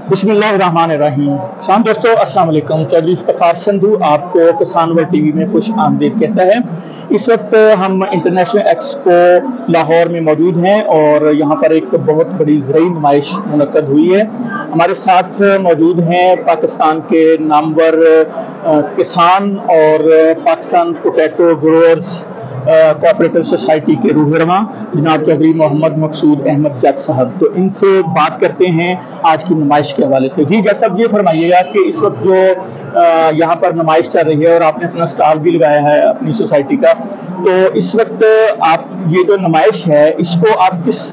बिस्मिल्लाहिर्रहमानिर्रहीम। किसान दोस्तों अस्सलाम वालेकुम। चौधरी इफ्तिखार संधू आपको किसान वर्ल्ड टीवी में खुश आमदीद कहता है। इस वक्त हम इंटरनेशनल एक्सपो लाहौर में मौजूद हैं और यहाँ पर एक बहुत बड़ी ज़रूरी नुमाइश मुनक्कद हुई है। हमारे साथ मौजूद हैं पाकिस्तान के नामवर किसान और Pakistan potato growers cooperative society के रूहरमा जनाब चौधरी मोहम्मद मकसूद अहमद जट साहब। तो इनसे बात करते हैं आज की नुमाइश के हवाले से। जी जट साहब, ये फरमाइएगा कि इस वक्त जो यहाँ पर नुमाइश चल रही है और आपने अपना स्टॉल भी लगाया है अपनी सोसाइटी का, तो इस वक्त आप ये जो नुमाइश है इसको आप किस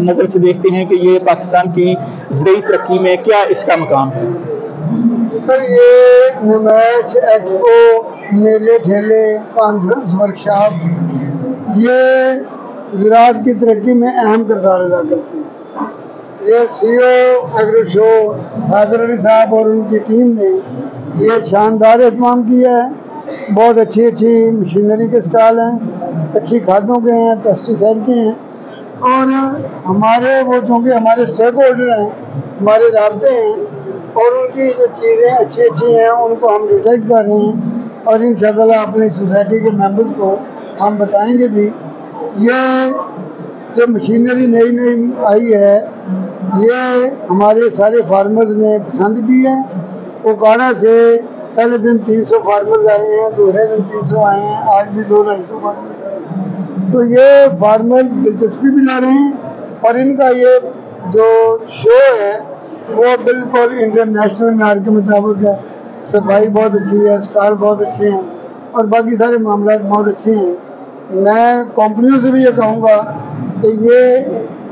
नज़र से देखते हैं कि ये पाकिस्तान की ज़रूरी तरक्की में क्या इसका मकाम है? सर, ये नुमाइश, एक्सपो, मेले ठेले, कॉन्फ्रेंस, वर्कशॉप ये ज़राअत की तरक्की में अहम किरदार अदा करती है। ये CEO agro show Haider Ali साहब और उनकी टीम ने ये शानदार एहतमाम किया है। बहुत अच्छी अच्छी मशीनरी के स्टॉल हैं, अच्छी खादों के हैं, पेस्टिसाइड के हैं और हमारे वो चूँकि हमारे स्टेक होल्डर हैं, हमारे राब्ते हैं और उनकी जो चीज़ें अच्छी अच्छी हैं उनको हम डिटेक्ट कर रहे हैं और इंशाअल्लाह अपनी सोसाइटी के मेंबर्स को हम बताएंगे भी। ये जो मशीनरी नई नई आई है ये हमारे सारे फार्मर्स ने पसंद की है। ओकाड़ा से पहले दिन 300 फार्मर्स आए हैं, दूसरे दिन 300 आए हैं, आज भी 200-250 फार्मर्स आए हैं। तो ये फार्मर्स दिलचस्पी भी ला रहे हैं और इनका ये जो शो है वो बिल्कुल इंटरनेशनल मैयार के मुताबिक है। सफाई बहुत अच्छी है, स्टॉल बहुत अच्छे हैं और बाकी सारे मामला बहुत अच्छे हैं। मैं कंपनियों से भी ये कहूँगा कि ये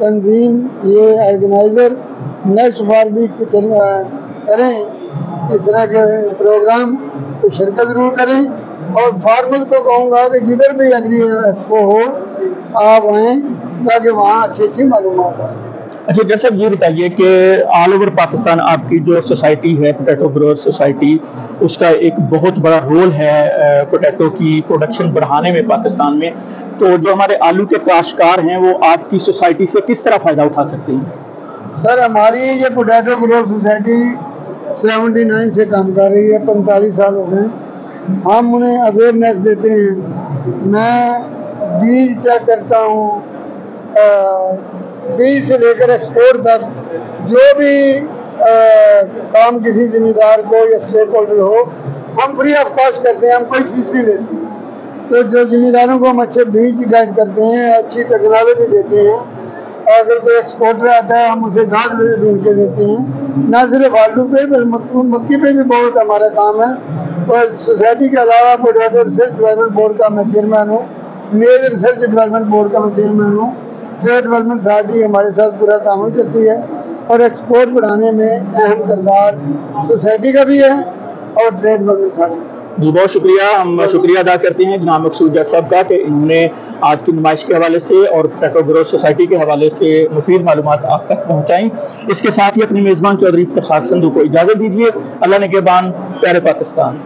तंजीम, ये ऑर्गेनाइज़र नेक्स्ट बार भी करें इस तरह के प्रोग्राम, तो शिरकत ज़रूर करें और फार्मर्स को कहूँगा कि जिधर भी एग्री एक्सपो हो आप आएँ ताकि वहाँ अच्छी अच्छी मालूमात आए। अच्छा जैसे ये बताइए कि ऑल ओवर पाकिस्तान आपकी जो सोसाइटी है पोटैटो ग्रोअर सोसाइटी, उसका एक बहुत बड़ा रोल है पोटैटो की प्रोडक्शन बढ़ाने में पाकिस्तान में। तो जो हमारे आलू के काश्तकार हैं वो आपकी सोसाइटी से किस तरह फ़ायदा उठा सकते हैं? सर, हमारी ये पोटैटो ग्रोअर सोसाइटी 79 से काम कर रही है, 45 साल हो गए। हम उन्हें अवेयरनेस देते हैं। मैं बीज चेक करता हूँ, बीज से लेकर एक्सपोर्ट तक जो भी काम किसी जिम्मेदार को या स्टेक होल्डर हो हम फ्री ऑफ कॉस्ट करते हैं, हम कोई फीस नहीं लेते। तो जो जिम्मेदारों को हम अच्छे बीज गाइड करते हैं, अच्छी टेक्नोलॉजी देते हैं। अगर कोई एक्सपोर्टर आता है हम उसे घाट ढूंढ के देते हैं। ना सिर्फ आलू पे मक्की पे भी बहुत हमारा काम है। और सोसाइटी के अलावा पोटैटो रिसर्च डेवलपमेंट बोर्ड का मैं चेयरमैन हूँ, मेजर रिसर्च डेवलपमेंट बोर्ड का मैं चेयरमैन हूँ। ट्रेड डेवलपमेंट अथॉरिटी हमारे साथ पूरा ताउन करती है और एक्सपोर्ट बढ़ाने में अहम किरदार सोसाइटी का भी है और ट्रेड डेवलपमेंट अथॉरिटी का। जी बहुत शुक्रिया। हम शुक्रिया अदा करते हैं जनाब मकसूद जट साहब का कि इन्होंने आज की नुमाइश के हवाले से और पोटैटो ग्रोअर सोसाइटी के हवाले से मुफीद मालूमात आप तक पहुँचाई। इसके साथ ही अपनी मेज़बान चौधरी इफ्तिखार संधू को इजाज़त दीजिए। अल्लाह निगहबान, प्यारे पाकिस्तान।